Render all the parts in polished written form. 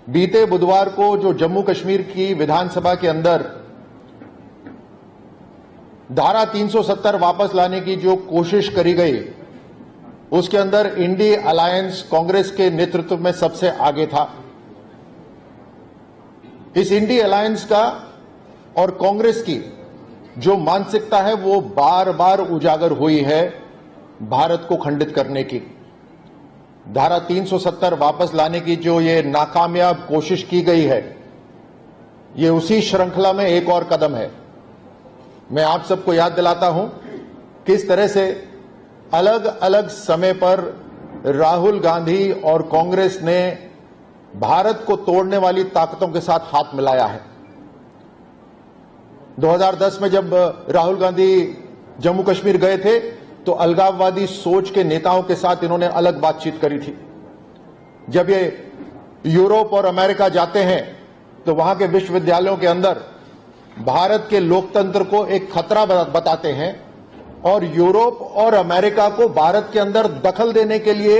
बीते बुधवार को जो जम्मू कश्मीर की विधानसभा के अंदर धारा 370 वापस लाने की जो कोशिश करी गई, उसके अंदर इंडी अलायंस कांग्रेस के नेतृत्व में सबसे आगे था। इस इंडी अलायंस का और कांग्रेस की जो मानसिकता है वो बार बार उजागर हुई है भारत को खंडित करने की। धारा 370 वापस लाने की जो ये नाकामयाब कोशिश की गई है, ये उसी श्रृंखला में एक और कदम है। मैं आप सबको याद दिलाता हूं किस तरह से अलग अलग समय पर राहुल गांधी और कांग्रेस ने भारत को तोड़ने वाली ताकतों के साथ हाथ मिलाया है। 2010 में जब राहुल गांधी जम्मू कश्मीर गए थे तो अलगाववादी सोच के नेताओं के साथ इन्होंने अलग बातचीत करी थी। जब ये यूरोप और अमेरिका जाते हैं तो वहां के विश्वविद्यालयों के अंदर भारत के लोकतंत्र को एक खतरा बताते हैं और यूरोप और अमेरिका को भारत के अंदर दखल देने के लिए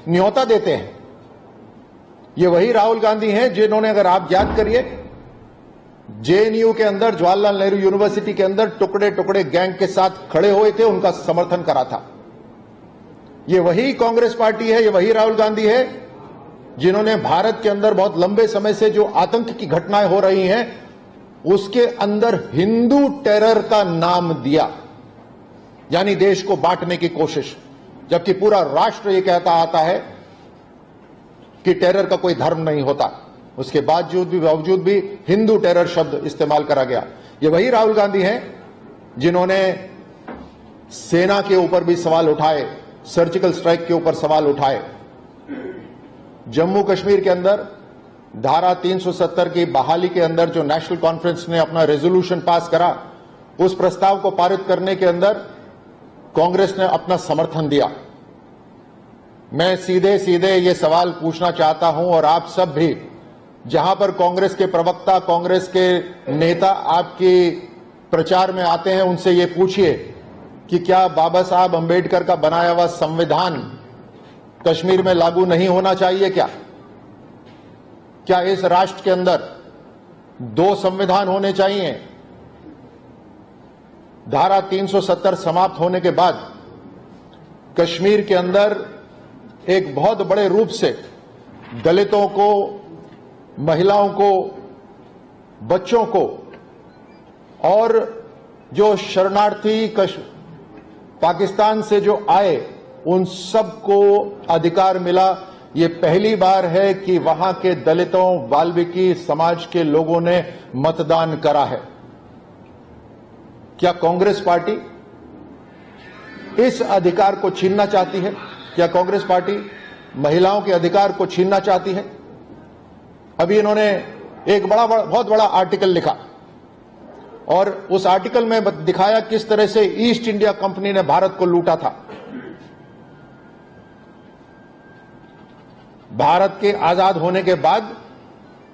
न्योता देते हैं। ये वही राहुल गांधी हैं जिन्होंने, अगर आप याद करिए, जेएनयू के अंदर, जवाहरलाल नेहरू यूनिवर्सिटी के अंदर टुकड़े टुकड़े गैंग के साथ खड़े हुए थे, उनका समर्थन करा था। ये वही कांग्रेस पार्टी है, ये वही राहुल गांधी है जिन्होंने भारत के अंदर बहुत लंबे समय से जो आतंक की घटनाएं हो रही हैं उसके अंदर हिंदू टेरर का नाम दिया, यानी देश को बांटने की कोशिश, जबकि पूरा राष्ट्र ये कहता आता है कि टेरर का कोई धर्म नहीं होता। उसके बावजूद भी हिंदू टेरर शब्द इस्तेमाल करा गया। ये वही राहुल गांधी हैं जिन्होंने सेना के ऊपर भी सवाल उठाए, सर्जिकल स्ट्राइक के ऊपर सवाल उठाए। जम्मू कश्मीर के अंदर धारा 370 की बहाली के अंदर जो नेशनल कॉन्फ्रेंस ने अपना रेजोल्यूशन पास करा, उस प्रस्ताव को पारित करने के अंदर कांग्रेस ने अपना समर्थन दिया। मैं सीधे सीधे ये सवाल पूछना चाहता हूं और आप सब भी, जहां पर कांग्रेस के प्रवक्ता, कांग्रेस के नेता आपकी प्रचार में आते हैं, उनसे ये पूछिए कि क्या बाबा साहब अंबेडकर का बनाया हुआ संविधान कश्मीर में लागू नहीं होना चाहिए? क्या इस राष्ट्र के अंदर 2 संविधान होने चाहिए? धारा 370 समाप्त होने के बाद कश्मीर के अंदर एक बहुत बड़े रूप से दलितों को, महिलाओं को, बच्चों को और जो शरणार्थी पाकिस्तान से जो आए उन सबको अधिकार मिला। ये पहली बार है कि वहां के दलितों, वाल्मीकि समाज के लोगों ने मतदान करा है। क्या कांग्रेस पार्टी इस अधिकार को छीनना चाहती है? क्या कांग्रेस पार्टी महिलाओं के अधिकार को छीनना चाहती है? अभी इन्होंने एक बहुत बड़ा आर्टिकल लिखा और उस आर्टिकल में दिखाया किस तरह से ईस्ट इंडिया कंपनी ने भारत को लूटा था। भारत के आजाद होने के बाद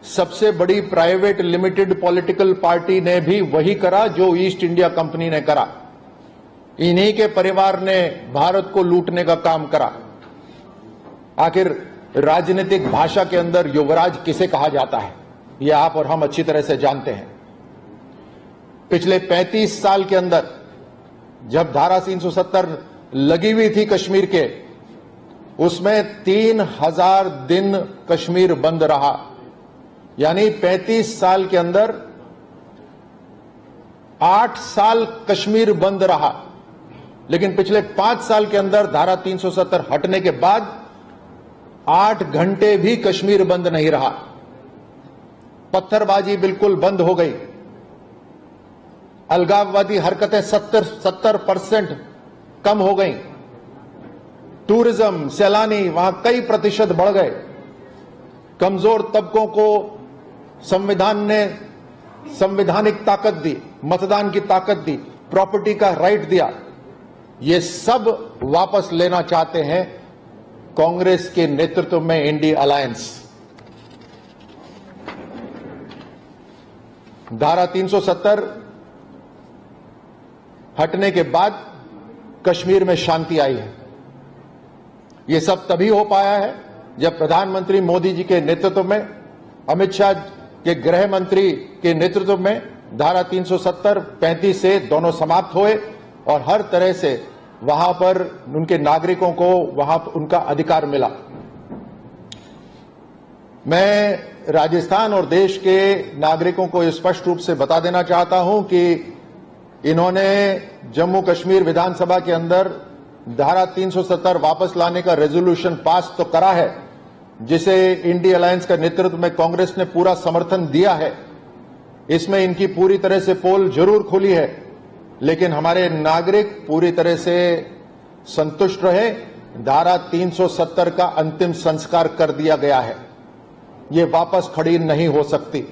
सबसे बड़ी प्राइवेट लिमिटेड पॉलिटिकल पार्टी ने भी वही करा जो ईस्ट इंडिया कंपनी ने करा। इन्हीं के परिवार ने भारत को लूटने का काम करा। आखिर राजनीतिक भाषा के अंदर युवराज किसे कहा जाता है, यह आप और हम अच्छी तरह से जानते हैं। पिछले 35 साल के अंदर जब धारा 370 लगी हुई थी कश्मीर के, उसमें 3000 दिन कश्मीर बंद रहा। यानी 35 साल के अंदर 8 साल कश्मीर बंद रहा। लेकिन पिछले 5 साल के अंदर धारा 370 हटने के बाद 8 घंटे भी कश्मीर बंद नहीं रहा। पत्थरबाजी बिल्कुल बंद हो गई। अलगाववादी हरकतें 70% कम हो गई। टूरिज्म, सैलानी वहां कई प्रतिशत बढ़ गए। कमजोर तबकों को संविधान ने संवैधानिक ताकत दी, मतदान की ताकत दी, प्रॉपर्टी का राइट दिया। ये सब वापस लेना चाहते हैं कांग्रेस के नेतृत्व में इंडी अलायंस। धारा 370 हटने के बाद कश्मीर में शांति आई है। यह सब तभी हो पाया है जब प्रधानमंत्री मोदी जी के नेतृत्व में अमित शाह के गृह मंत्री के नेतृत्व में धारा 370, 35 से दोनों समाप्त हुए और हर तरह से वहां पर उनके नागरिकों को वहां उनका अधिकार मिला। मैं राजस्थान और देश के नागरिकों को स्पष्ट रूप से बता देना चाहता हूं कि इन्होंने जम्मू कश्मीर विधानसभा के अंदर धारा 370 वापस लाने का रेजोल्यूशन पास तो करा है, जिसे इंडिया अलायंस का नेतृत्व में कांग्रेस ने पूरा समर्थन दिया है। इसमें इनकी पूरी तरह से पोल जरूर खुली है, लेकिन हमारे नागरिक पूरी तरह से संतुष्ट रहे। धारा 370 का अंतिम संस्कार कर दिया गया है, ये वापस खड़ी नहीं हो सकती।